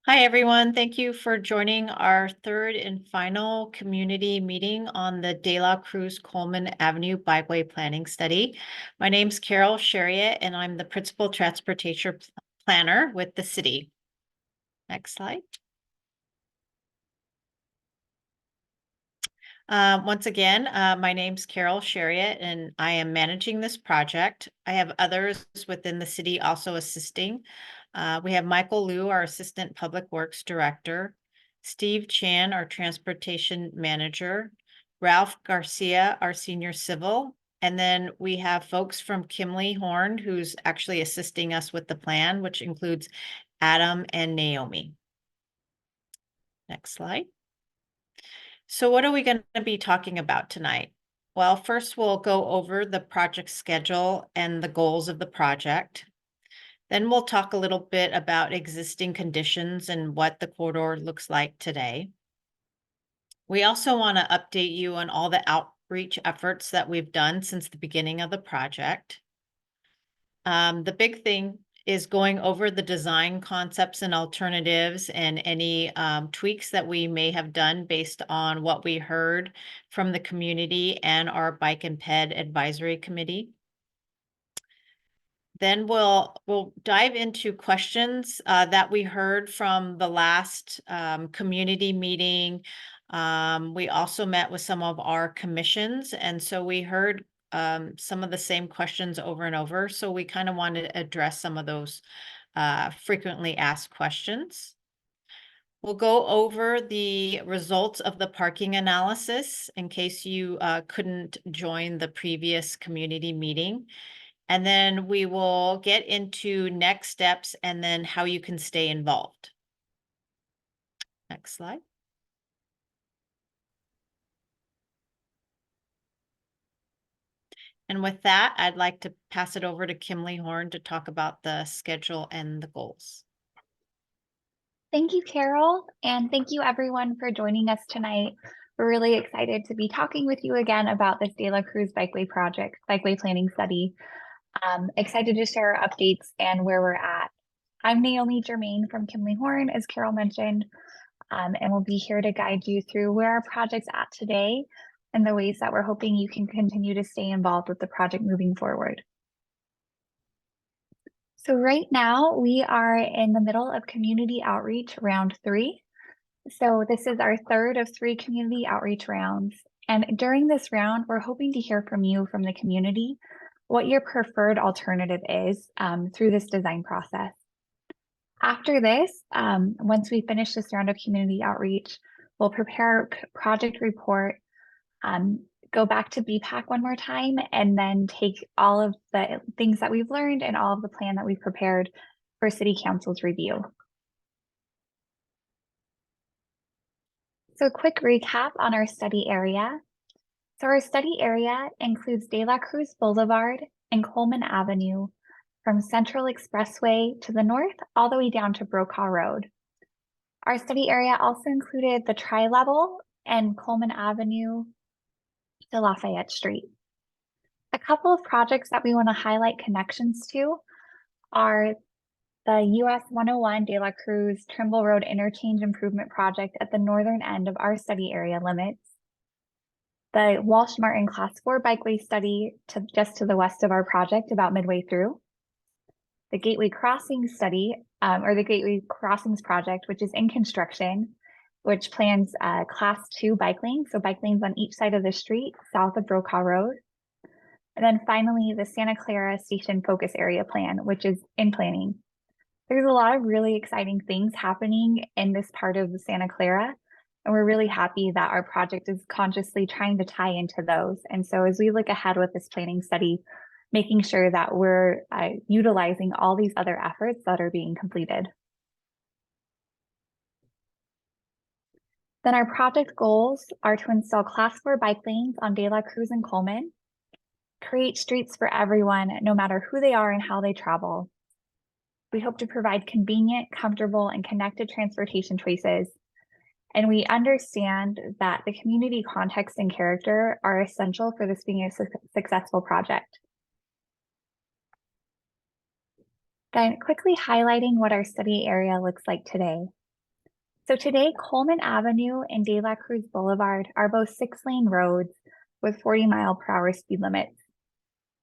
Hi, everyone. Thank you for joining our third and final community meeting on the De La Cruz Coleman Avenue Bikeway Planning Study. My name's Carol Chariot, and I'm the Principal Transportation Planner with the city. Next slide. Once again, my name's Carol Chariot, and I am managing this project. I have others within the city also assisting. We have Michael Liu, our Assistant Public Works Director, Steve Chan, our Transportation Manager, Ralph Garcia, our Senior Civil, and then we have folks from Kimley Horn, who's actually assisting us with the plan, which includes Adam and Naomi. Next slide. So what are we going to be talking about tonight? Well, first we'll go over the project schedule and the goals of the project. Then we'll talk a little bit about existing conditions and what the corridor looks like today. We also want to update you on all the outreach efforts that we've done since the beginning of the project. The big thing is going over the design concepts and alternatives and any tweaks that we may have done based on what we heard from the community and our Bike and Ped Advisory Committee. Then we'll dive into questions that we heard from the last community meeting. We also met with some of our commissions, and so we heard some of the same questions over and over. So we kind of wanted to address some of those frequently asked questions. We'll go over the results of the parking analysis in case you couldn't join the previous community meeting. And then we will get into next steps and then how you can stay involved. Next slide. And with that, I'd like to pass it over to Kimley Horn to talk about the schedule and the goals. Thank you, Carol, and thank you everyone for joining us tonight. We're really excited to be talking with you again about this De La Cruz Bikeway project, Bikeway Planning Study. Excited to share our updates and where we're at. I'm Naomi Germain from Kimley Horn, as Carol mentioned, and we'll be here to guide you through where our project's at today and the ways that we're hoping you can continue to stay involved with the project moving forward. So right now we are in the middle of community outreach round 3. So this is our third of 3 community outreach rounds. And during this round, we're hoping to hear from you from the community what your preferred alternative is through this design process. After this, once we finish this round of community outreach, we'll prepare a project report, go back to BPAC one more time, and then take all of the things that we've learned and all of the plan that we've prepared for City Council's review. So a quick recap on our study area. So our study area includes De La Cruz Boulevard and Coleman Avenue from Central Expressway to the north all the way down to Brokaw Road. Our study area also included the Tri-Level and Coleman Avenue to Lafayette Street. A couple of projects that we want to highlight connections to are the US 101 De La Cruz Trimble Road Interchange Improvement Project at the northern end of our study area limits, the Walsh Martin Class 4 Bikeway Study just to the west of our project about midway through, the Gateway Crossings Study, or the Gateway Crossings Project, which is in construction, which plans Class 2 bike lanes, so bike lanes on each side of the street south of Brokaw Road. And then finally, the Santa Clara Station Focus Area Plan, which is in planning. There's a lot of really exciting things happening in this part of the Santa Clara, and we're really happy that our project is consciously trying to tie into those. And so as we look ahead with this planning study, making sure that we're utilizing all these other efforts that are being completed. Then our project goals are to install Class 4 bike lanes on De La Cruz and Coleman, create streets for everyone, no matter who they are and how they travel. We hope to provide convenient, comfortable, and connected transportation choices. And we understand that the community context and character are essential for this being a successful project. Then quickly highlighting what our study area looks like today. So today, Coleman Avenue and De La Cruz Boulevard are both 6-lane roads with 40-mile-per-hour speed limits.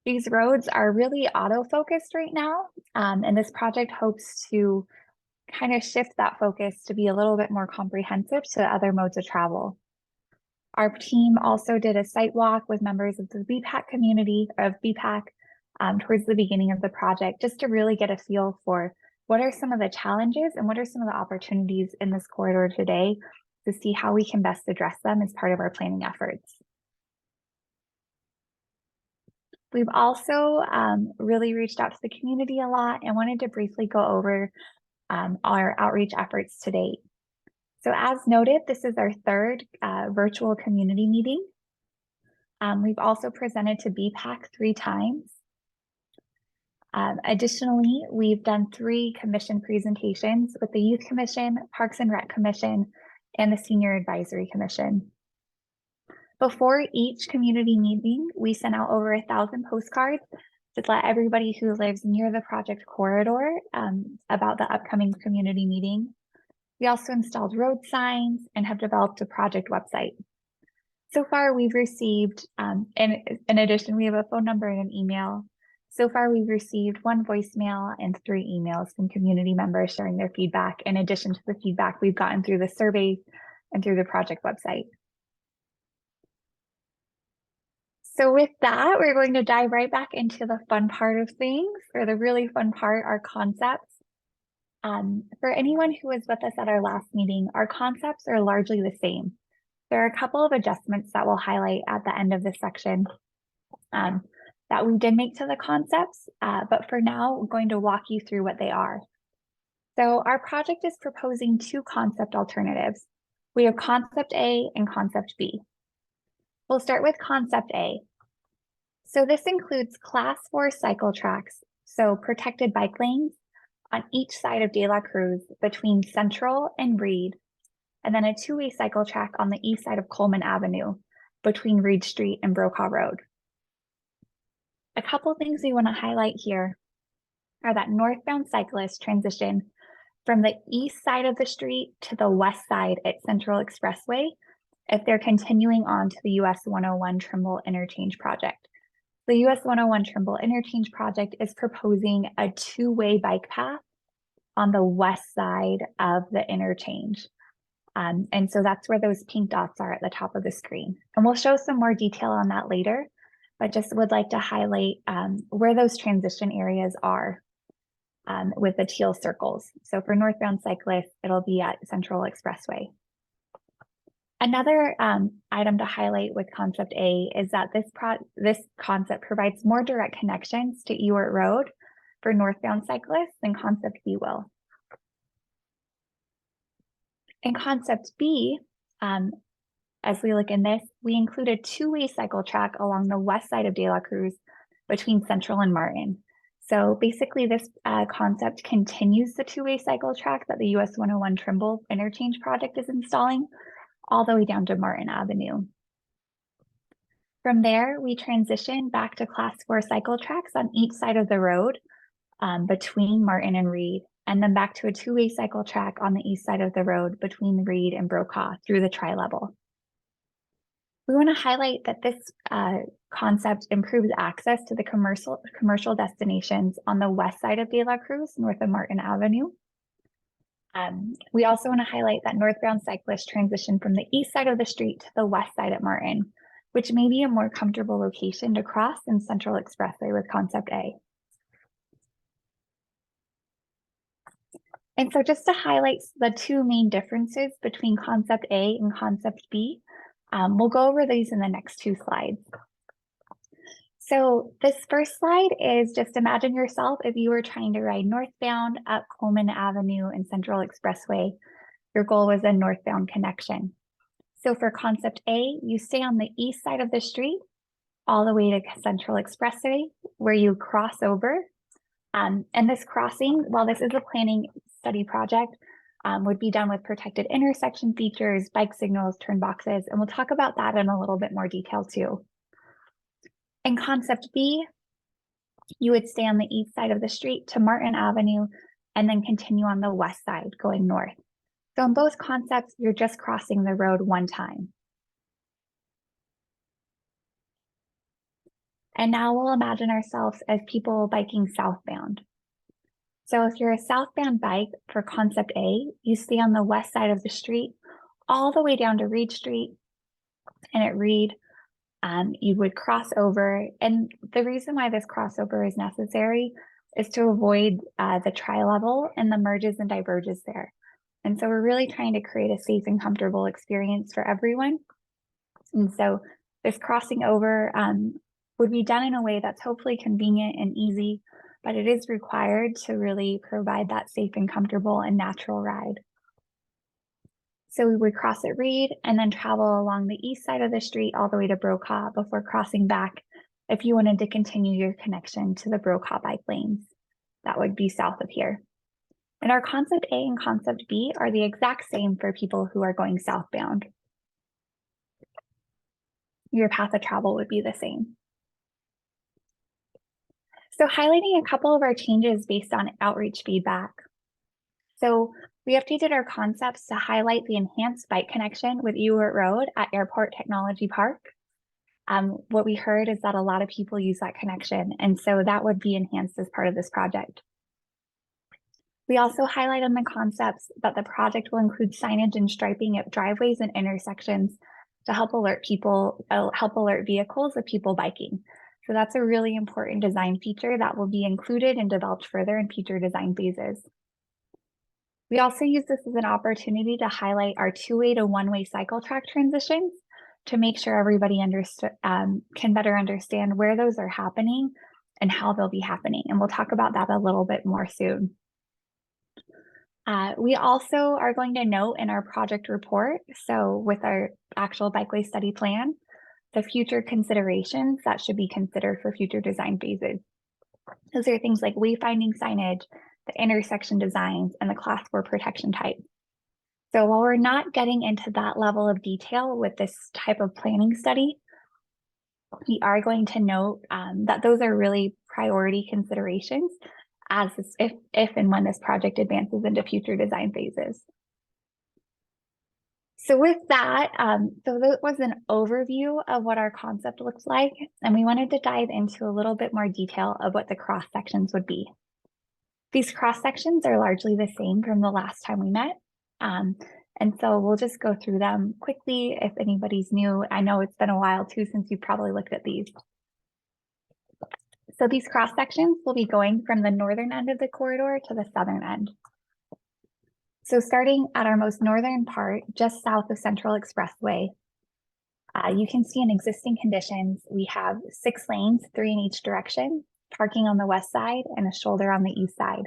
These roads are really auto-focused right now, and this project hopes to kind of shift that focus to be a little bit more comprehensive to other modes of travel. Our team also did a site walk with members of the BPAC community of BPAC towards the beginning of the project, just to really get a feel for what are some of the challenges and what are some of the opportunities in this corridor today to see how we can best address them as part of our planning efforts. We've also really reached out to the community a lot and wanted to briefly go over our outreach efforts to date. So as noted, this is our third virtual community meeting. We've also presented to BPAC 3 times. Additionally, we've done 3 commission presentations with the Youth Commission, Parks and Rec Commission, and the Senior Advisory Commission. Before each community meeting, we sent out over 1,000 postcards to let everybody who lives near the project corridor about the upcoming community meeting. We also installed road signs and have developed a project website. So far, we've received, in addition, we have a phone number and an email. So far, we've received 1 voicemail and 3 emails from community members sharing their feedback, in addition to the feedback we've gotten through the survey and through the project website. So with that, we're going to dive right back into the fun part of things, or the really fun part, our concepts. For anyone who was with us at our last meeting, our concepts are largely the same. There are a couple of adjustments that we'll highlight at the end of this section that we did make to the concepts, but for now, we're going to walk you through what they are. So our project is proposing 2 concept alternatives. We have concept A and concept B. We'll start with concept A. So this includes class 4 cycle tracks, so protected bike lanes on each side of De La Cruz between Central and Reed, and then a 2-way cycle track on the east side of Coleman Avenue between Reed Street and Brokaw Road. A couple things we want to highlight here are that northbound cyclists transition from the east side of the street to the west side at Central Expressway if they're continuing on to the US 101 Trimble Interchange Project. The US 101 Trimble Interchange Project is proposing a 2-way bike path on the west side of the interchange. And so that's where those pink dots are at the top of the screen. And we'll show some more detail on that later, but just would like to highlight where those transition areas are with the teal circles. So for northbound cyclists, it'll be at Central Expressway. Another item to highlight with concept A is that this concept provides more direct connections to Ewart Road for northbound cyclists than concept B will. In concept B, as we look in this, we include a 2-way cycle track along the west side of De La Cruz between Central and Martin. So basically this concept continues the 2-way cycle track that the US 101 Trimble Interchange Project is installing all the way down to Martin Avenue. From there, we transition back to class 4 cycle tracks on each side of the road between Martin and Reed, and then back to a 2-way cycle track on the east side of the road between Reed and Brokaw through the tri-level. We want to highlight that this concept improves access to the commercial destinations on the west side of De La Cruz, north of Martin Avenue. We also want to highlight that northbound cyclists transition from the east side of the street to the west side at Martin, which may be a more comfortable location to cross in Central Expressway with concept A. And so just to highlight the 2 main differences between concept A and concept B, we'll go over these in the next 2 slides. So this first slide is just imagine yourself if you were trying to ride northbound up Coleman Avenue and Central Expressway. Your goal was a northbound connection. So for concept A, you stay on the east side of the street all the way to Central Expressway where you cross over. And this crossing, while this is a planning study project, would be done with protected intersection features, bike signals, turn boxes, and we'll talk about that in a little bit more detail too. In concept B, you would stay on the east side of the street to Martin Avenue and then continue on the west side going north. So in both concepts, you're just crossing the road one time. And now we'll imagine ourselves as people biking southbound. So if you're a southbound bike for concept A, you stay on the west side of the street all the way down to Reed Street. And at Reed, you would cross over. And the reason why this crossover is necessary is to avoid the tri-level and the merges and diverges there. And so we're really trying to create a safe and comfortable experience for everyone. And so this crossing over would be done in a way that's hopefully convenient and easy, but it is required to really provide that safe and comfortable and natural ride. So we would cross at Reed and then travel along the east side of the street all the way to Brokaw before crossing back if you wanted to continue your connection to the Brokaw bike lanes. That would be south of here. And our concept A and concept B are the exact same for people who are going southbound. Your path of travel would be the same. So highlighting a couple of our changes based on outreach feedback. So we updated our concepts to highlight the enhanced bike connection with Ewart Road at Airport Technology Park. What we heard is that a lot of people use that connection, and so that would be enhanced as part of this project. We also highlight in the concepts that the project will include signage and striping at driveways and intersections to help alert vehicles of people biking. So that's a really important design feature that will be included and developed further in future design phases. We also use this as an opportunity to highlight our two-way to one-way cycle track transitions to make sure everybody can better understand where those are happening and how they'll be happening. And we'll talk about that a little bit more soon. We also are going to note in our project report, so with our actual bikeway study plan, the future considerations that should be considered for future design phases. Those are things like wayfinding signage, the intersection designs, and the class 4 protection type. So while we're not getting into that level of detail with this type of planning study, we are going to note that those are really priority considerations as if and when this project advances into future design phases. So with that, so that was an overview of what our concept looks like, and we wanted to dive into a little bit more detail of what the cross sections would be. These cross sections are largely the same from the last time we met. And so we'll just go through them quickly if anybody's new. I know it's been a while too since you've probably looked at these. So these cross sections will be going from the northern end of the corridor to the southern end. So starting at our most northern part, just south of Central Expressway, you can see in existing conditions, we have 6 lanes, 3 in each direction, parking on the west side and a shoulder on the east side.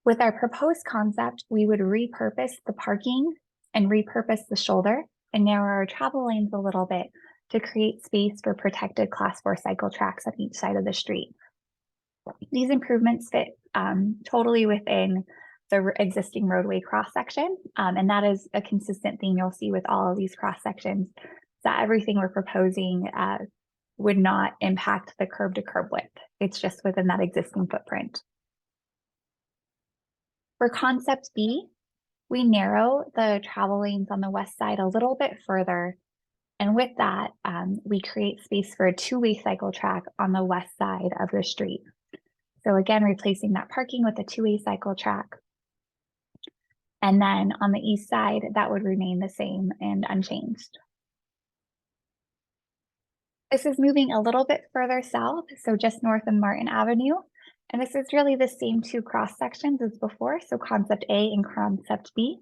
With our proposed concept, we would repurpose the parking and repurpose the shoulder and narrow our travel lanes a little bit to create space for protected class 4 cycle tracks on each side of the street. These improvements fit totally within the existing roadway cross section, and that is a consistent theme you'll see with all of these cross sections, that everything we're proposing would not impact the curb to curb width. It's just within that existing footprint. For concept B, we narrow the travel lanes on the west side a little bit further. And with that, we create space for a 2-way cycle track on the west side of the street. So again, replacing that parking with a 2-way cycle track. And then on the east side, that would remain the same and unchanged. This is moving a little bit further south, so just north of Martin Avenue. And this is really the same 2 cross sections as before, so concept A and concept B.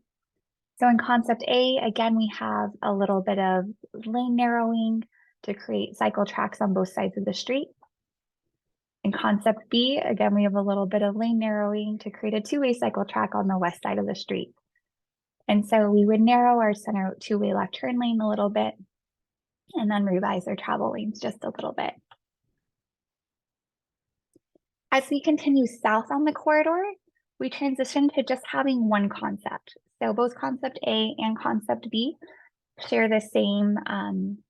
So in concept A, again, we have a little bit of lane narrowing to create cycle tracks on both sides of the street. In concept B, again, we have a little bit of lane narrowing to create a 2-way cycle track on the west side of the street. And so we would narrow our center 2-way left turn lane a little bit and then revise our travel lanes just a little bit. As we continue south on the corridor, we transition to just having one concept. So both concept A and concept B share the same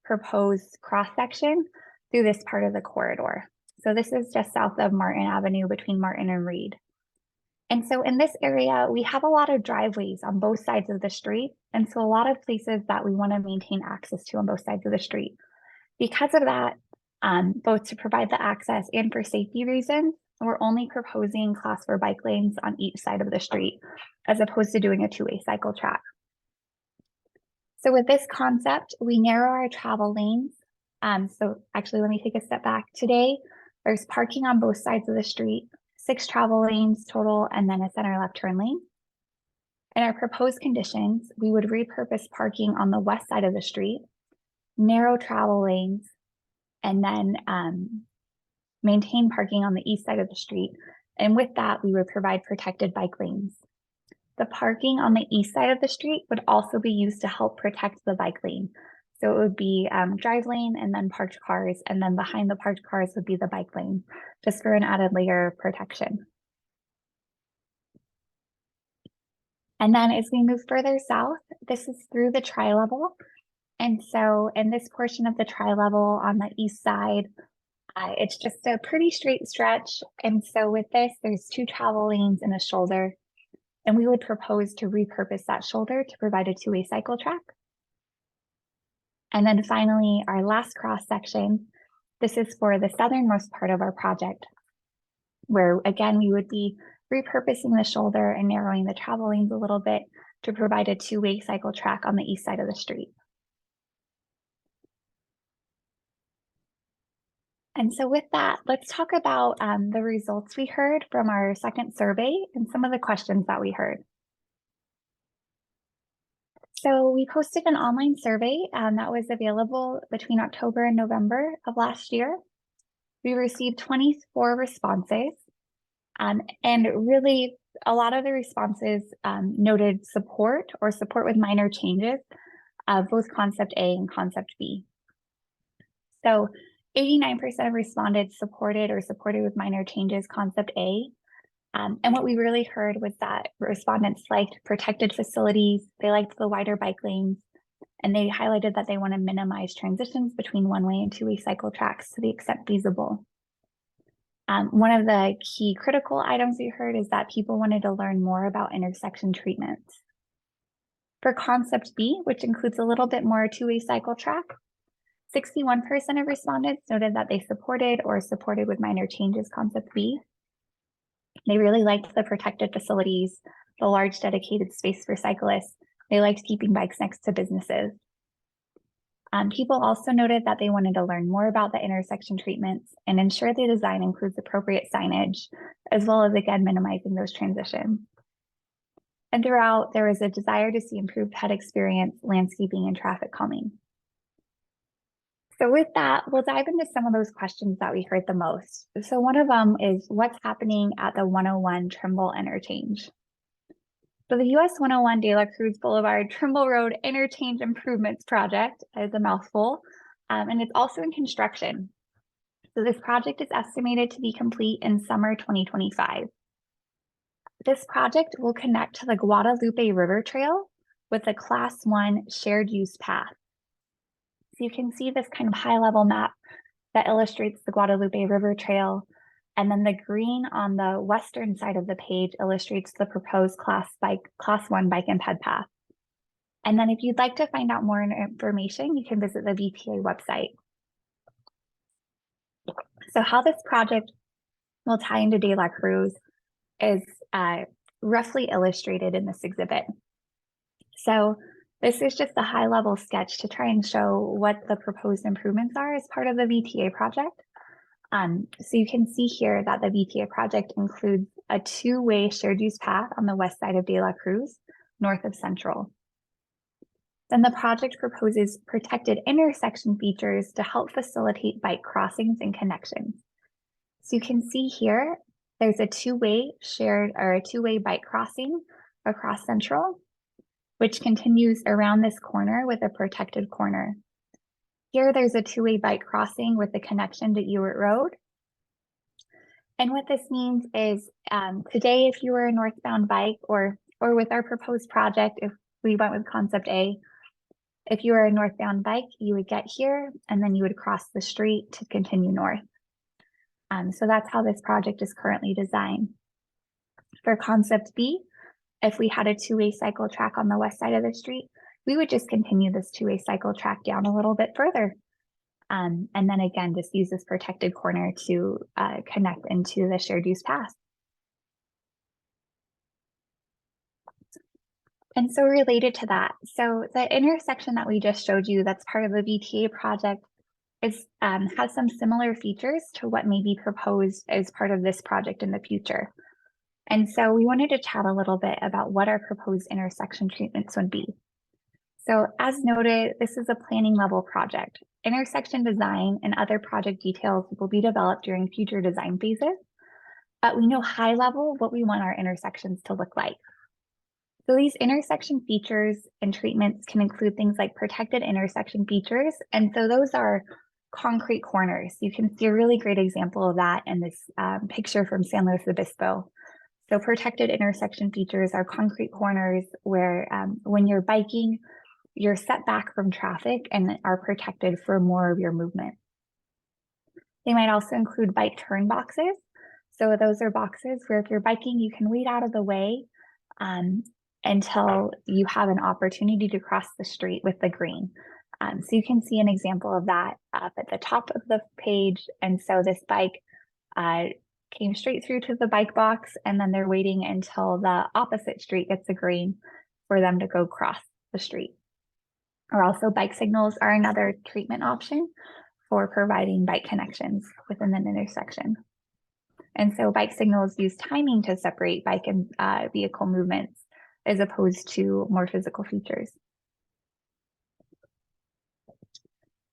proposed cross section through this part of the corridor. So this is just south of Martin Avenue between Martin and Reed. And so in this area, we have a lot of driveways on both sides of the street. And so a lot of places that we want to maintain access to on both sides of the street. Because of that, both to provide the access and for safety reasons, we're only proposing class 4 bike lanes on each side of the street, as opposed to doing a two-way cycle track. So with this concept, we narrow our travel lanes. So actually, let me take a step back. Today, there's parking on both sides of the street, 6 travel lanes total, and then a center left turn lane. In our proposed conditions, we would repurpose parking on the west side of the street, narrow travel lanes, and then maintain parking on the east side of the street. And with that, we would provide protected bike lanes. The parking on the east side of the street would also be used to help protect the bike lane. So it would be drive lane and then parked cars, and then behind the parked cars would be the bike lane, just for an added layer of protection. And then as we move further south, this is through the tri-level. And so in this portion of the tri-level on the east side, it's just a pretty straight stretch. And so with this, there's 2 travel lanes and a shoulder. And we would propose to repurpose that shoulder to provide a two-way cycle track. And then finally, our last cross section, this is for the southernmost part of our project, where again, we would be repurposing the shoulder and narrowing the travel lanes a little bit to provide a two-way cycle track on the east side of the street. And so with that, let's talk about the results we heard from our second survey and some of the questions that we heard. So we posted an online survey that was available between October and November of last year. We received 24 responses, and really a lot of the responses noted support or support with minor changes of both concept A and concept B. So 89% of respondents supported or supported with minor changes concept A. And what we really heard was that respondents liked protected facilities, they liked the wider bike lanes, and they highlighted that they want to minimize transitions between one-way and two-way cycle tracks to the extent feasible. One of the key critical items we heard is that people wanted to learn more about intersection treatments. For concept B, which includes a little bit more two-way cycle track, 61% of respondents noted that they supported or supported with minor changes concept B. They really liked the protected facilities, the large dedicated space for cyclists. They liked keeping bikes next to businesses. People also noted that they wanted to learn more about the intersection treatments and ensure the design includes appropriate signage, as well as, again, minimizing those transitions. And throughout, there was a desire to see improved pet experience, landscaping, and traffic calming. So with that, we'll dive into some of those questions that we heard the most. So one of them is, what's happening at the 101 Trimble interchange? So the US 101 De La Cruz Boulevard Trimble Road Interchange Improvements Project is a mouthful, and it's also in construction. So this project is estimated to be complete in summer 2025. This project will connect to the Guadalupe River Trail with a Class 1 shared use path. So you can see this kind of high-level map that illustrates the Guadalupe River Trail, and then the green on the western side of the page illustrates the proposed Class 1 bike and ped path. And then if you'd like to find out more information, you can visit the VPA website. So how this project will tie into De La Cruz is roughly illustrated in this exhibit. So this is just a high-level sketch to try and show what the proposed improvements are as part of the VTA project. So you can see here that the VTA project includes a two-way shared use path on the west side of De La Cruz, north of Central. Then the project proposes protected intersection features to help facilitate bike crossings and connections. So you can see here, there's a two-way bike crossing across Central, which continues around this corner with a protected corner. Here, there's a two-way bike crossing with a connection to Ewart Road. And what this means is today, if you were a northbound bike or with our proposed project, if we went with concept A, if you were a northbound bike, you would get here and then you would cross the street to continue north. So that's how this project is currently designed. For concept B, if we had a two-way cycle track on the west side of the street, we would just continue this two-way cycle track down a little bit further. And then again, just use this protected corner to connect into the shared use path. And so related to that, so the intersection that we just showed you that's part of the VTA project is has some similar features to what may be proposed as part of this project in the future. And so we wanted to chat a little bit about what our proposed intersection treatments would be. So as noted, this is a planning level project. Intersection design and other project details will be developed during future design phases, but we know high level what we want our intersections to look like. So these intersection features and treatments can include things like protected intersection features. And so those are concrete corners. You can see a really great example of that in this picture from San Luis Obispo. So protected intersection features are concrete corners where when you're biking, you're set back from traffic and are protected for more of your movement. They might also include bike turn boxes. So those are boxes where if you're biking, you can wait out of the way until you have an opportunity to cross the street with the green. So you can see an example of that up at the top of the page. And so this bike came straight through to the bike box, and then they're waiting until the opposite street gets a green for them to go cross the street. Or also bike signals are another treatment option for providing bike connections within an intersection. And so bike signals use timing to separate bike and vehicle movements as opposed to more physical features.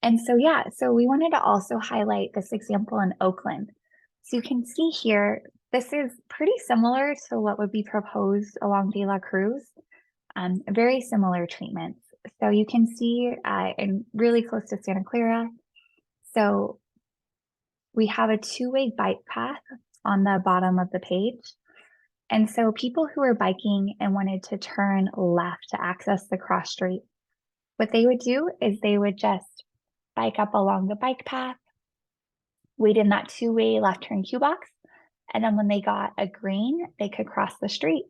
And so, yeah, so we wanted to also highlight this example in Oakland. So you can see here, this is pretty similar to what would be proposed along De La Cruz, very similar treatments. So you can see and really close to Santa Clara. So we have a two-way bike path on the bottom of the page. And so people who are biking and wanted to turn left to access the cross street, what they would do is they would just bike up along the bike path, wait in that two-way left turn cue box, and then when they got a green, they could cross the street.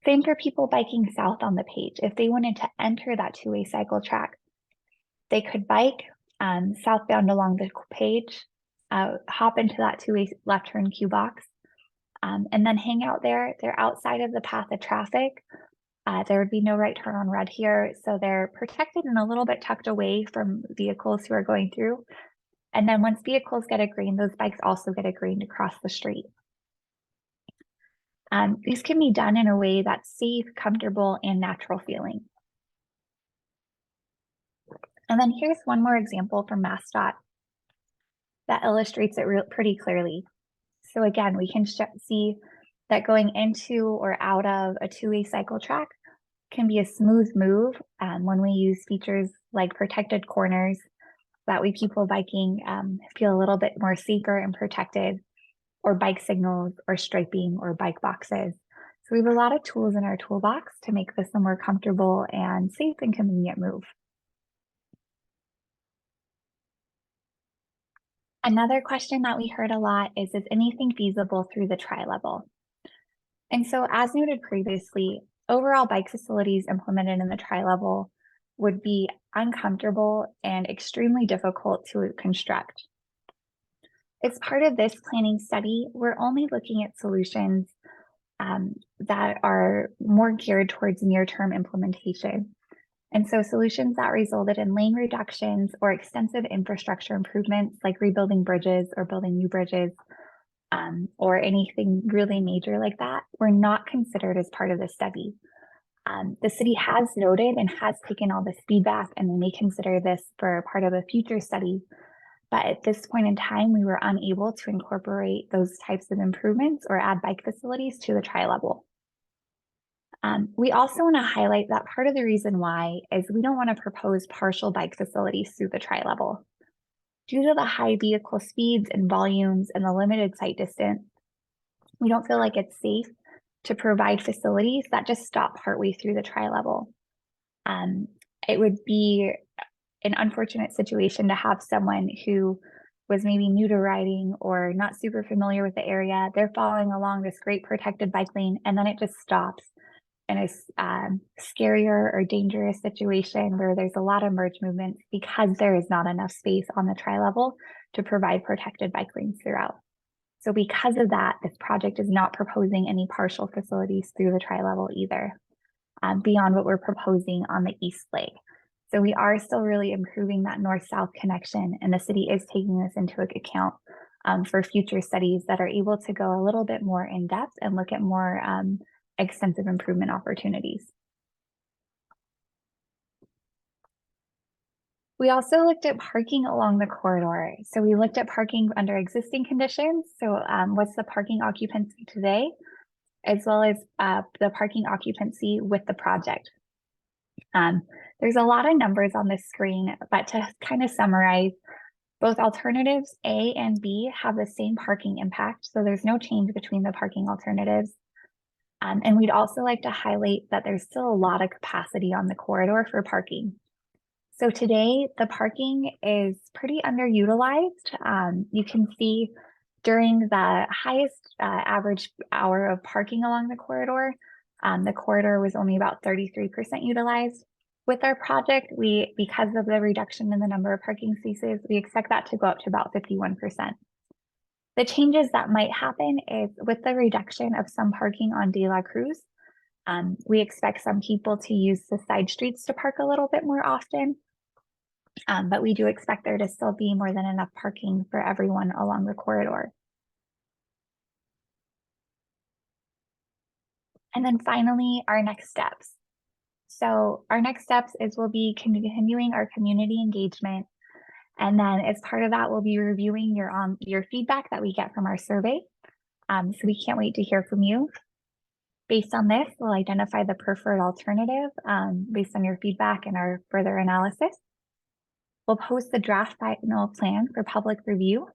Same for people biking south on the page. If they wanted to enter that two-way cycle track, they could bike southbound along the page, hop into that two-way left turn cue box, and then hang out there. They're outside of the path of traffic. There would be no right turn on red here, so they're protected and a little bit tucked away from vehicles who are going through. And then once vehicles get a green, those bikes also get a green to cross the street. These can be done in a way that's safe, comfortable, and natural feeling. And then here's one more example from MassDOT that illustrates it pretty clearly. So again, we can see that going into or out of a two-way cycle track can be a smooth move when we use features like protected corners. That way people biking feel a little bit more safer and protected, or bike signals or striping or bike boxes. So we have a lot of tools in our toolbox to make this a more comfortable and safe and convenient move. Another question that we heard a lot is anything feasible through the tri-level? And so as noted previously, overall bike facilities implemented in the tri-level would be uncomfortable and extremely difficult to construct. As part of this planning study, we're only looking at solutions that are more geared towards near-term implementation. And so solutions that resulted in lane reductions or extensive infrastructure improvements like rebuilding bridges or building new bridges or anything really major like that were not considered as part of the study. The city has noted and has taken all this feedback, and they may consider this for part of a future study. But at this point in time, we were unable to incorporate those types of improvements or add bike facilities to the tri-level. We also want to highlight that part of the reason why is we don't want to propose partial bike facilities through the tri-level. Due to the high vehicle speeds and volumes and the limited sight distance, we don't feel like it's safe to provide facilities that just stop partway through the tri-level. It would be an unfortunate situation to have someone who was maybe new to riding or not super familiar with the area, they're following along this great protected bike lane, and then it just stops in a scarier or dangerous situation where there's a lot of merge movement because there is not enough space on the tri-level to provide protected bike lanes throughout. So because of that, this project is not proposing any partial facilities through the tri-level either, beyond what we're proposing on the east leg. So we are still really improving that north-south connection, and the city is taking this into account for future studies that are able to go a little bit more in depth and look at more extensive improvement opportunities. We also looked at parking along the corridor. So we looked at parking under existing conditions. So what's the parking occupancy today, as well as the parking occupancy with the project. There's a lot of numbers on this screen, but to kind of summarize, both alternatives A and B have the same parking impact. So there's no change between the parking alternatives. And we'd also like to highlight that there's still a lot of capacity on the corridor for parking. So today, the parking is pretty underutilized. You can see during the highest average hour of parking along the corridor was only about 33% utilized. With our project, because of the reduction in the number of parking spaces, we expect that to go up to about 51%. The changes that might happen is with the reduction of some parking on De La Cruz, we expect some people to use the side streets to park a little bit more often, but we do expect there to still be more than enough parking for everyone along the corridor. And then finally, our next steps. So our next steps is we'll be continuing our community engagement. And then as part of that, we'll be reviewing your feedback that we get from our survey. So we can't wait to hear from you. Based on this, we'll identify the preferred alternative based on your feedback and our further analysis. We'll post the draft final plan for public review,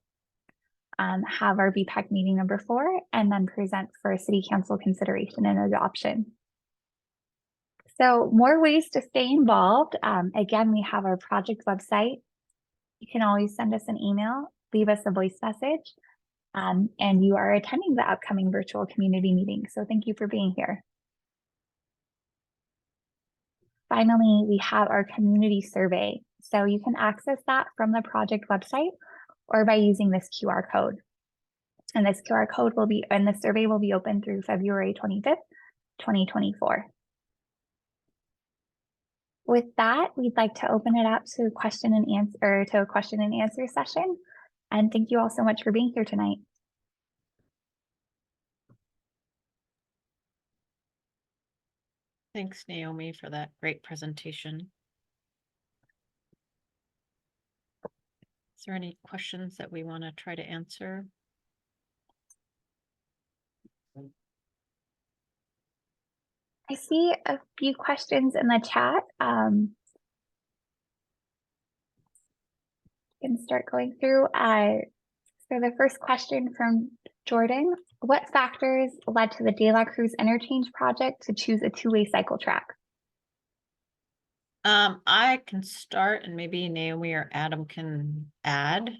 have our VPAC meeting number 4, and then present for City Council consideration and adoption. So more ways to stay involved. Again, we have our project website. You can always send us an email, leave us a voice message, and you are attending the upcoming virtual community meeting. So thank you for being here. Finally, we have our community survey. So you can access that from the project website or by using this QR code. And this QR code will be, and the survey will be open through February 25th, 2024. With that, we'd like to open it up to a question and answer session. And thank you all so much for being here tonight. Thanks, Naomi, for that great presentation. Is there any questions that we want to try to answer? I see a few questions in the chat. Can start going through. So the first question from Jordan: what factors led to the De La Cruz interchange project to choose a two-way cycle track? I can start, and maybe Naomi or Adam can add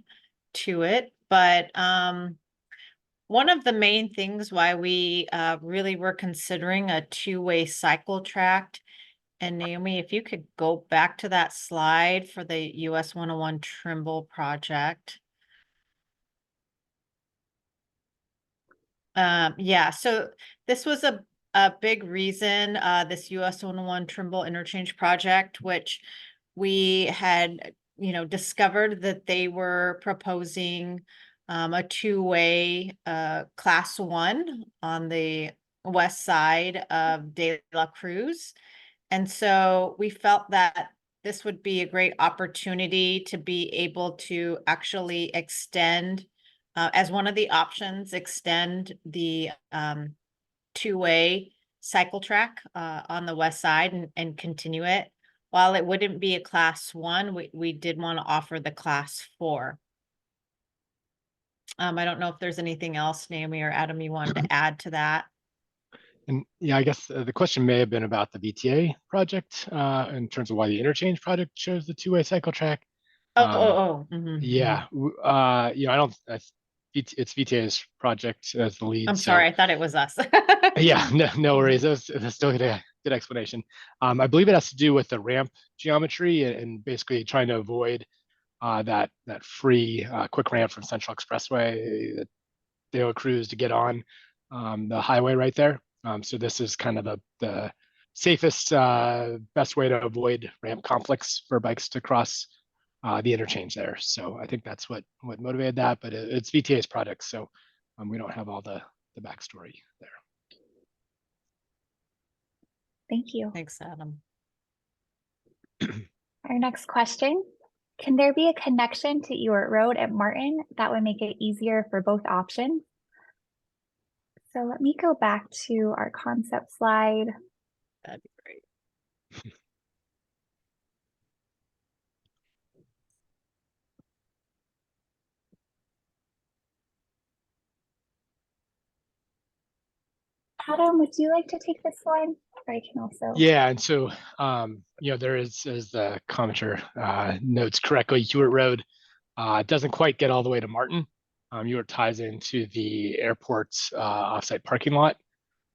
to it. But one of the main things why we really were considering a two-way cycle track, and Naomi, if you could go back to that slide for the US 101 Trimble project. Yeah, so this was a big reason, this US 101 Trimble interchange project, which we had, discovered that they were proposing a two-way class 1 on the west side of De La Cruz. And so we felt that this would be a great opportunity to be able to actually extend, as one of the options, extend the two-way cycle track on the west side and continue it. While it wouldn't be a class 1, we did want to offer the class 4. I don't know if there's anything else, Naomi or Adam, you wanted to add to that. And yeah, I guess the question may have been about the VTA project in terms of why the interchange project chose the two-way cycle track. Yeah, I don't, it's VTA's project as the lead. I'm So sorry, I thought it was us. yeah, no worries. That's still good explanation. I believe it has to do with the ramp geometry and basically trying to avoid that free quick ramp from Central Expressway that they owe Cruz to get on the highway right there. So this is kind of the safest, best way to avoid ramp conflicts for bikes to cross the interchange there. So I think that's what motivated that. But it's VTA's product, so we don't have all the backstory there. Thank you. Thanks, Adam. Our next question, can there be a connection to Ewart Road at Martin that would make it easier for both options? So let me go back to our concept slide. That'd be great. Adam, would you like to take this one? I can also. Yeah, and so there is, as the commenter notes correctly, Ewart Road doesn't quite get all the way to Martin. Ewart ties into the airport's offsite parking lot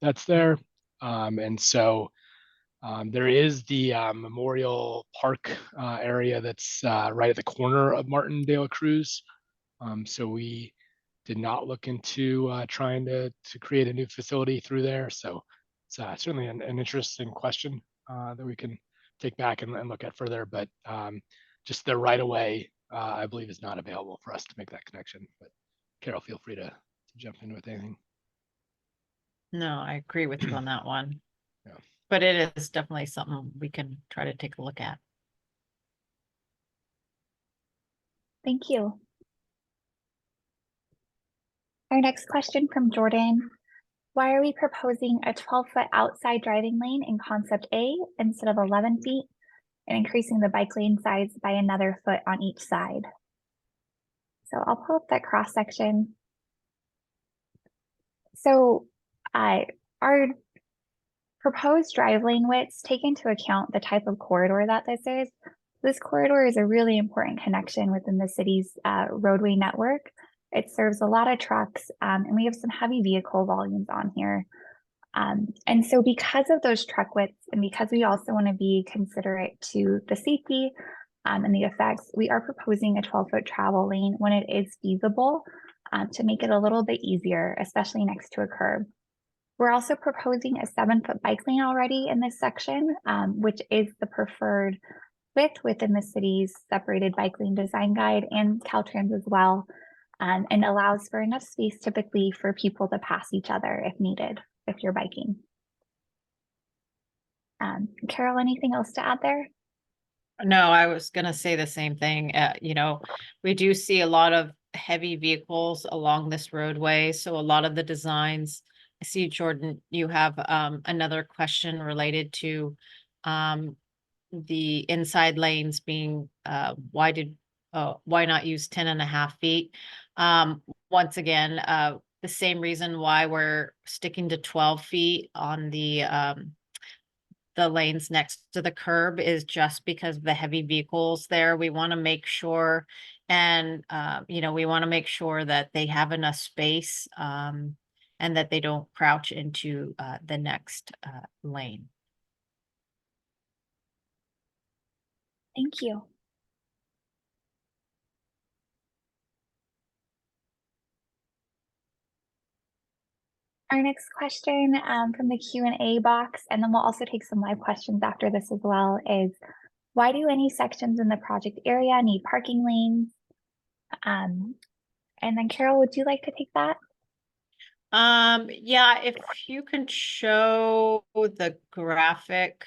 that's there, and so there is the Memorial Park area that's right at the corner of Martin de la Cruz. So we did not look into trying to create a new facility through there. So it's certainly an interesting question that we can take back and look at further. But just the right of way, I believe, is not available for us to make that connection. But Carol, feel free to jump in with anything. No, I agree with you on that one. Yeah. But it is definitely something we can try to take a look at. Thank you. Our next question from Jordan. Why are we proposing a 12-foot outside driving lane in concept A instead of 11 feet and increasing the bike lane size by another foot on each side? So I'll pull up that cross section. So our proposed drive lane widths take into account the type of corridor that this is. This corridor is a really important connection within the city's roadway network. It serves a lot of trucks, and we have some heavy vehicle volumes on here. And so because of those truck widths, and because we also want to be considerate to the safety and the effects, we are proposing a 12-foot travel lane when it is feasible to make it a little bit easier, especially next to a curb. We're also proposing a 7-foot bike lane already in this section, which is the preferred width within the city's separated bike lane design guide and Caltrans as well, and allows for enough space typically for people to pass each other if needed, if you're biking. Carol, anything else to add there? No, I was going to say the same thing. We do see a lot of heavy vehicles along this roadway. So a lot of the designs, I see, Jordan, you have another question related to the inside lanes being why not use 10.5 feet? Once again, the same reason why we're sticking to 12 feet on the lanes next to the curb is just because of the heavy vehicles there. We want to make sure, and we want to make sure that they have enough space and that they don't crouch into the next lane. Thank you. Our next question from the Q&A box, and then we'll also take some live questions after this as well, is why do any sections in the project area need parking lanes? And then Carol, would you like to take that? Yeah, if you can show the graphic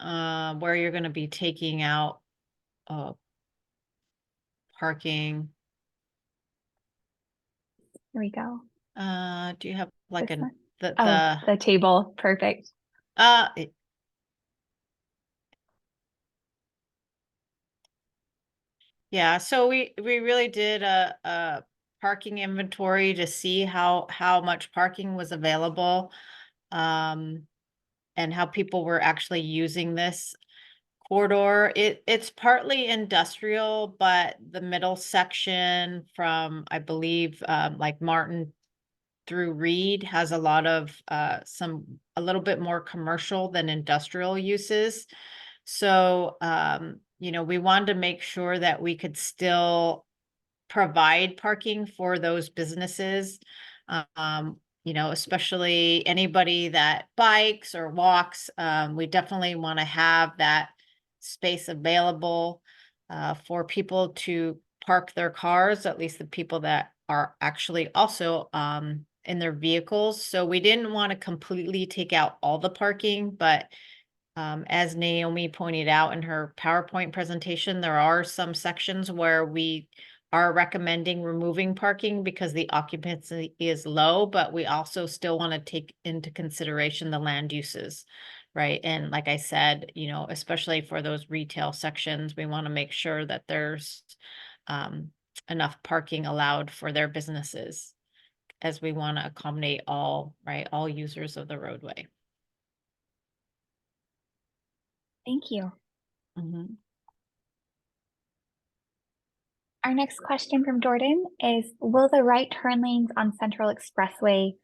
where you're going to be taking out parking. Here we go. Do you have like the table? Perfect. Yeah, so we really did a parking inventory to see how much parking was available and how people were actually using this. corridor. It's partly industrial, but the middle section from, I believe, like Martin through Reed has a lot of a little bit more commercial than industrial uses. So, we wanted to make sure that we could still provide parking for those businesses. Especially anybody that bikes or walks, we definitely want to have that space available for people to park their cars, at least the people that are actually also in their vehicles. So we didn't want to completely take out all the parking, but as Naomi pointed out in her PowerPoint presentation, there are some sections where we are recommending removing parking because the occupancy is low, but we also still want to take into consideration the land uses, right? And like I said, especially for those retail sections, we want to make sure that there's enough parking allowed for their businesses, as we want to accommodate all users of the roadway. Thank you. Mhm. Our next question from Jordan is, will the right turn lanes on Central Expressway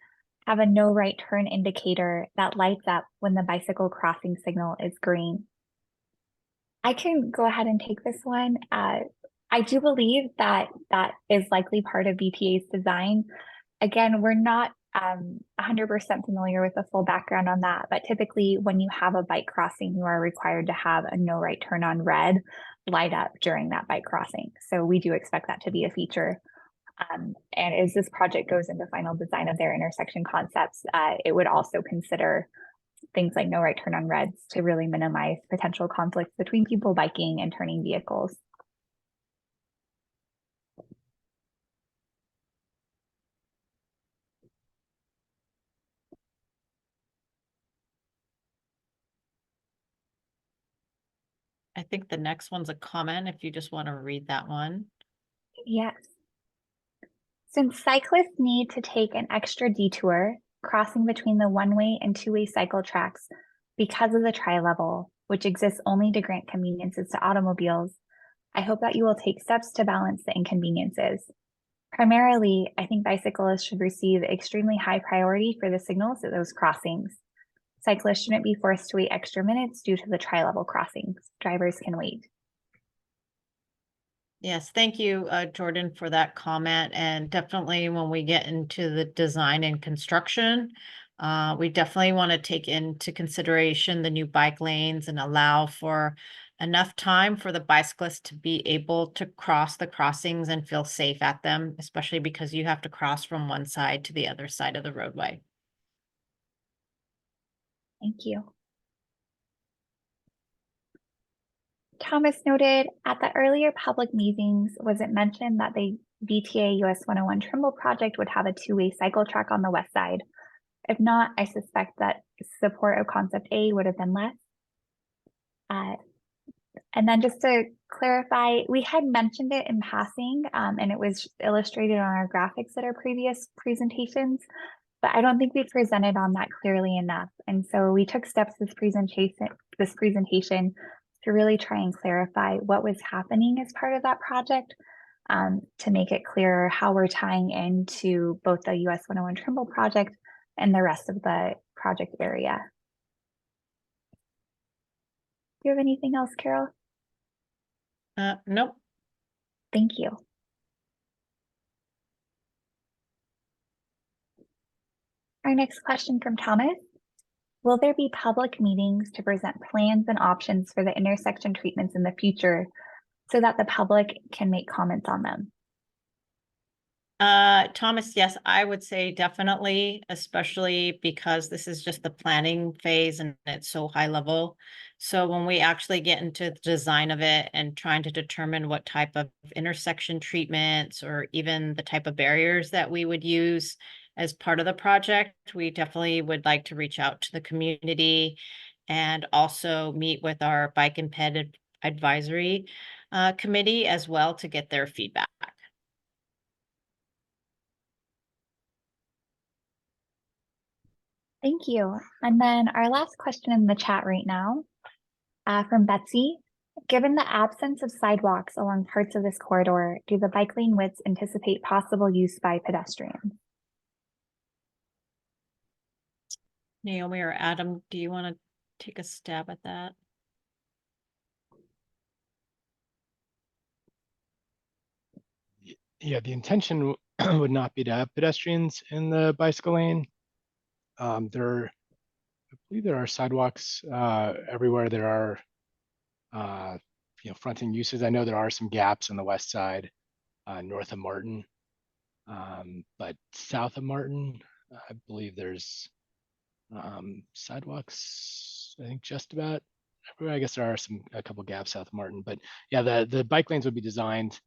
have a no right turn indicator that lights up when the bicycle crossing signal is green? I can go ahead and take this one. I do believe that that is likely part of BTA's design. Again, we're not 100% familiar with the full background on that, but typically when you have a bike crossing, you are required to have a no right turn on red light up during that bike crossing. So we do expect that to be a feature. And as this project goes into final design of their intersection concepts, it would also consider things like no right turn on reds to really minimize potential conflicts between people biking and turning vehicles. I think the next one's a comment, if you just want to read that one. Yes. Since cyclists need to take an extra detour crossing between the one-way and two-way cycle tracks because of the tri-level, which exists only to grant conveniences to automobiles, I hope that you will take steps to balance the inconveniences. Primarily, I think bicyclists should receive extremely high priority for the signals at those crossings. Cyclists shouldn't be forced to wait extra minutes due to the tri-level crossings. Drivers can wait. Yes, thank you, Jordan, for that comment. And definitely when we get into the design and construction, we definitely want to take into consideration the new bike lanes and allow for enough time for the bicyclists to be able to cross the crossings and feel safe at them, especially because you have to cross from one side to the other side of the roadway. Thank you. Thomas noted at the earlier public meetings, was it mentioned that the VTA US 101 Trimble project would have a two-way cycle track on the west side? If not, I suspect that support of concept A would have been less. And then just to clarify, we had mentioned it in passing, and it was illustrated on our graphics at our previous presentations, but I don't think we presented on that clearly enough. And so we took steps this presentation to really try and clarify what was happening as part of that project, to make it clearer how we're tying into both the US 101 Trimble project and the rest of the project area. Do you have anything else, Carol? Nope. Thank you. Our next question from Thomas. Will there be public meetings to present plans and options for the intersection treatments in the future so that the public can make comments on them? Thomas, yes, I would say definitely, especially because this is just the planning phase and it's so high level. So when we actually get into the design of it and trying to determine what type of intersection treatments or even the type of barriers that we would use as part of the project, we definitely would like to reach out to the community and also meet with our bike and ped advisory committee as well to get their feedback. Thank you. And then our last question in the chat right now From Betsy, given the absence of sidewalks along parts of this corridor, do the bike lane widths anticipate possible use by pedestrians? Naomi or Adam, do you want to take a stab at that? Yeah, the intention would not be to have pedestrians in the bicycle lane. I believe there are sidewalks everywhere. There are, fronting uses. I know there are some gaps on the west side, north of Martin, but south of Martin, I believe there's sidewalks. I think just about everywhere. I guess there are a couple gaps south of Martin, but yeah, the bike lanes would be designed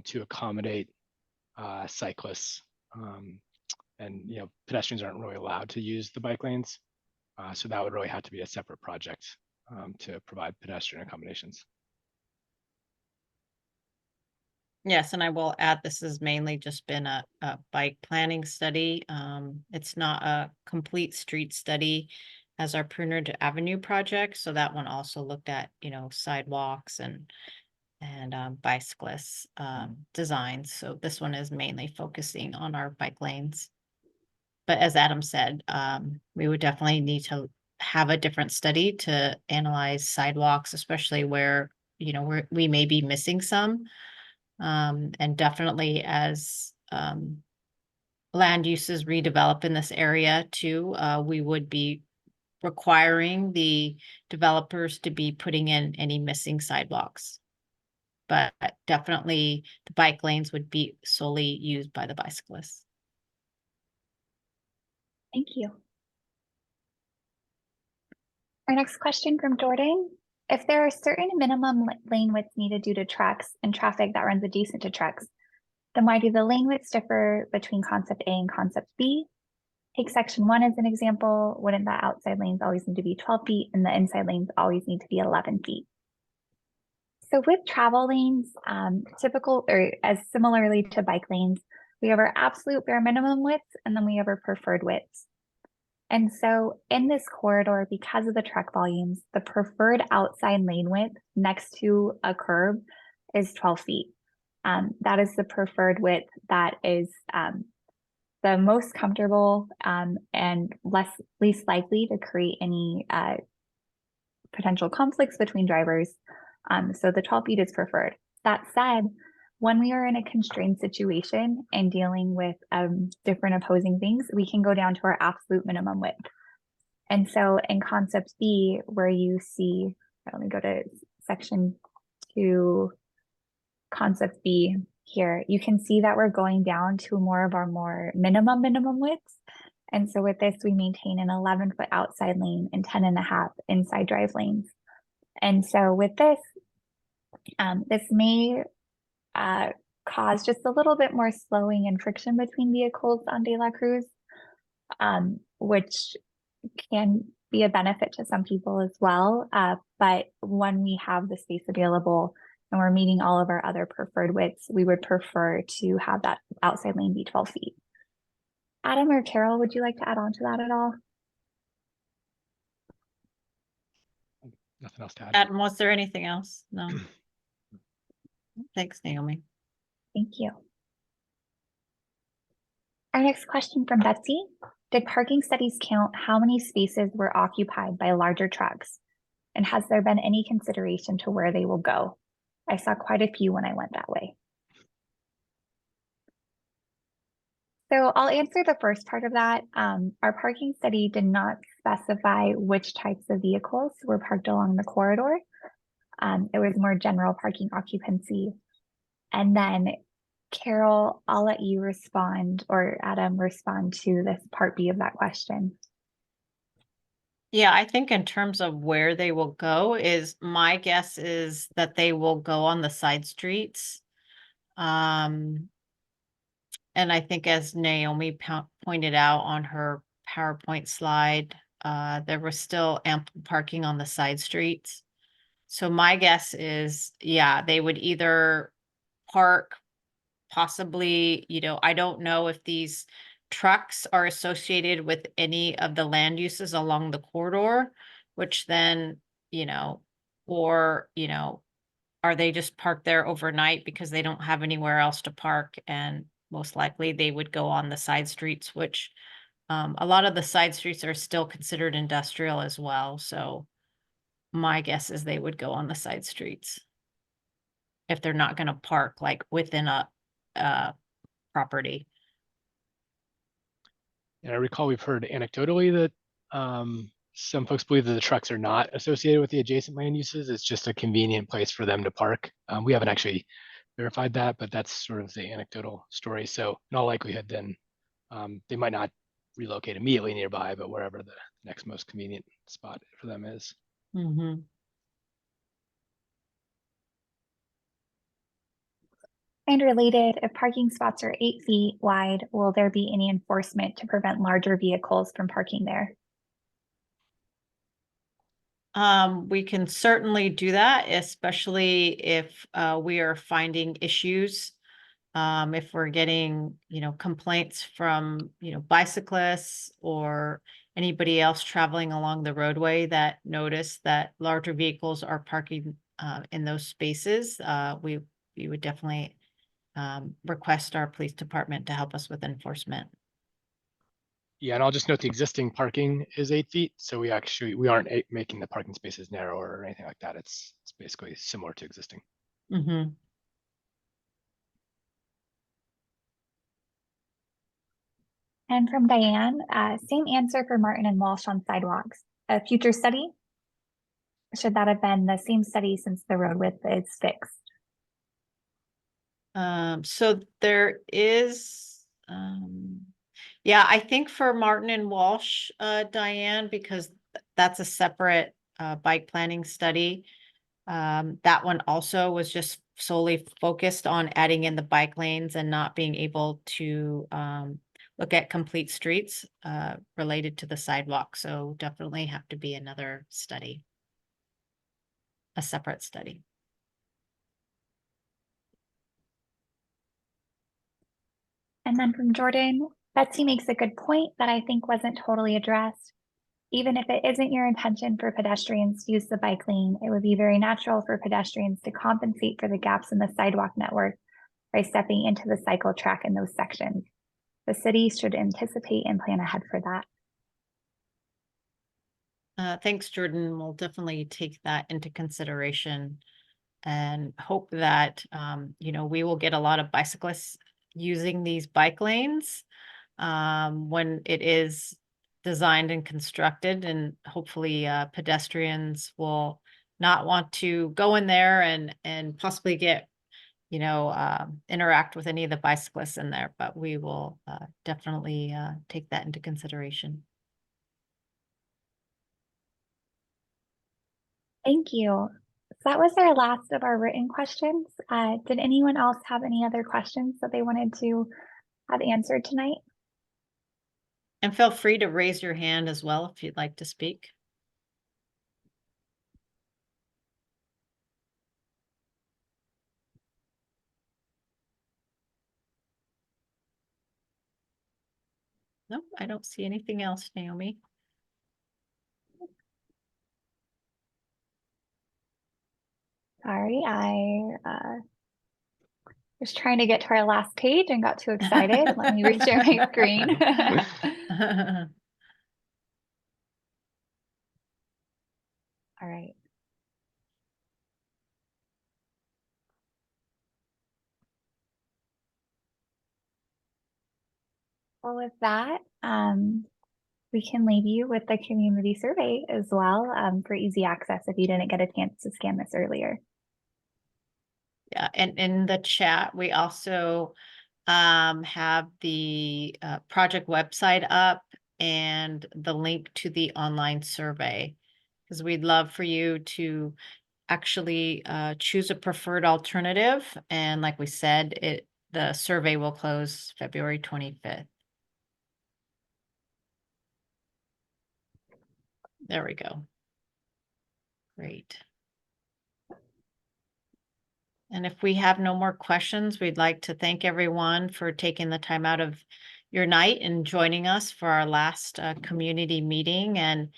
to accommodate cyclists. And pedestrians aren't really allowed to use the bike lanes. So that would really have to be a separate project to provide pedestrian accommodations. Yes, and I will add, this has mainly just been a bike planning study. It's not a complete street study as our Pruned Avenue project. So that one also looked at, sidewalks and bicyclists designs. So this one is mainly focusing on our bike lanes. But as Adam said, we would definitely need to have a different study to analyze sidewalks, especially where, we may be missing some. And definitely as land uses redevelop in this area too, we would be requiring the developers to be putting in any missing sidewalks. But definitely the bike lanes would be solely used by the bicyclists. Thank you. Our next question from Jordan. If there are certain minimum lane widths needed due to trucks and traffic that runs adjacent to trucks, then why do the lane widths differ between concept A and concept B? Take section 1 as an example. Wouldn't the outside lanes always need to be 12 feet and the inside lanes always need to be 11 feet? So with travel lanes, typical or as similarly to bike lanes, we have our absolute bare minimum widths and then we have our preferred widths. And so in this corridor, because of the truck volumes, the preferred outside lane width next to a curb is 12 feet. That is the preferred width that is the most comfortable and least likely to create any potential conflicts between drivers. So the 12 feet is preferred. That said, when we are in a constrained situation and dealing with different opposing things, we can go down to our absolute minimum width. And so in concept B, where you see, let me go to section 2, concept B here, you can see that we're going down to more of our minimum widths. And so with this, we maintain an 11-foot outside lane and 10.5 inside drive lanes. And so with this, this may cause just a little bit more slowing and friction between vehicles on De La Cruz, which can be a benefit to some people as well. But when we have the space available and we're meeting all of our other preferred widths, we would prefer to have that outside lane be 12 feet. Adam or Carol, would you like to add on to that at all? Nothing else to add. Adam, was there anything else? No. Thanks, Naomi. Thank you. Our next question from Betsy. Did parking studies count how many spaces were occupied by larger trucks? And has there been any consideration to where they will go? I saw quite a few when I went that way. So I'll answer the first part of that. Our parking study did not specify which types of vehicles were parked along the corridor. It was more general parking occupancy. And then Carol, I'll let you respond, or Adam respond to this part B of that question. Yeah, I think in terms of where they will go, my guess is that they will go on the side streets. And I think as Naomi pointed out on her PowerPoint slide, there was still ample parking on the side streets. So my guess is, yeah, they would either park possibly, I don't know if these trucks are associated with any of the land uses along the corridor, which then, or, you know, are they just parked there overnight because they don't have anywhere else to park? And most likely they would go on the side streets, which a lot of the side streets are still considered industrial as well. So my guess is they would go on the side streets if they're not going to park like within a property. And I recall we've heard anecdotally that some folks believe that the trucks are not associated with the adjacent land uses. It's just a convenient place for them to park. We haven't actually verified that, but that's sort of the anecdotal story. So in all likelihood, then they might not relocate immediately nearby, but wherever the next most convenient spot for them is. Mm-hmm. And related, if parking spots are 8 feet wide, will there be any enforcement to prevent larger vehicles from parking there? We can certainly do that, especially if we are finding issues. If we're getting, you know, complaints from, you know, bicyclists or anybody else traveling along the roadway that notice that larger vehicles are parking in those spaces, we would definitely request our police department to help us with enforcement. Yeah, and I'll just note the existing parking is 8 feet, so we aren't making the parking spaces narrower or anything like that. It's basically similar to existing. Mm-hmm. And from Diane, same answer for Martin and Walsh on sidewalks. A future study? Should that have been the same study since the road width is fixed? So there is, yeah, I think for Martin and Walsh, Diane, because that's a separate bike planning study. That one also was just solely focused on adding in the bike lanes and not being able to look at complete streets related to the sidewalk. So definitely have to be another study, a separate study. And then from Jordan, Betsy makes a good point that I think wasn't totally addressed. Even if it isn't your intention for pedestrians to use the bike lane, it would be very natural for pedestrians to compensate for the gaps in the sidewalk network by stepping into the cycle track in those sections. The city should anticipate and plan ahead for that. Thanks, Jordan. We'll definitely take that into consideration and hope that, you know, we will get a lot of bicyclists using these bike lanes when it is designed and constructed, and hopefully pedestrians will not want to go in there and possibly get, you know, interact with any of the bicyclists in there, but we will definitely take that into consideration. Thank you. So that was our last of our written questions. Did anyone else have any other questions that they wanted to have answered tonight? And feel free to raise your hand as well if you'd like to speak. No, I don't see anything else, Naomi. Sorry, I was trying to get to our last page and got too excited. Let me reshare my screen. All right. Well, with that, we can leave you with the community survey as well for easy access if you didn't get a chance to scan this earlier. Yeah, and in the chat, we also have the project website up and the link to the online survey, because we'd love for you to actually choose a preferred alternative. And like we said, the survey will close February 25th. There we go. Great. And if we have no more questions, we'd like to thank everyone for taking the time out of your night and joining us for our last community meeting. And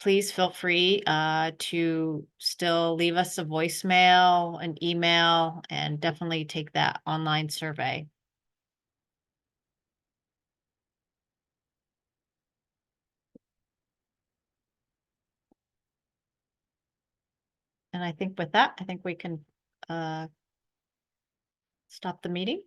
please feel free to still leave us a voicemail, an email, and definitely take that online survey. And I think with that, I think we can stop the meeting.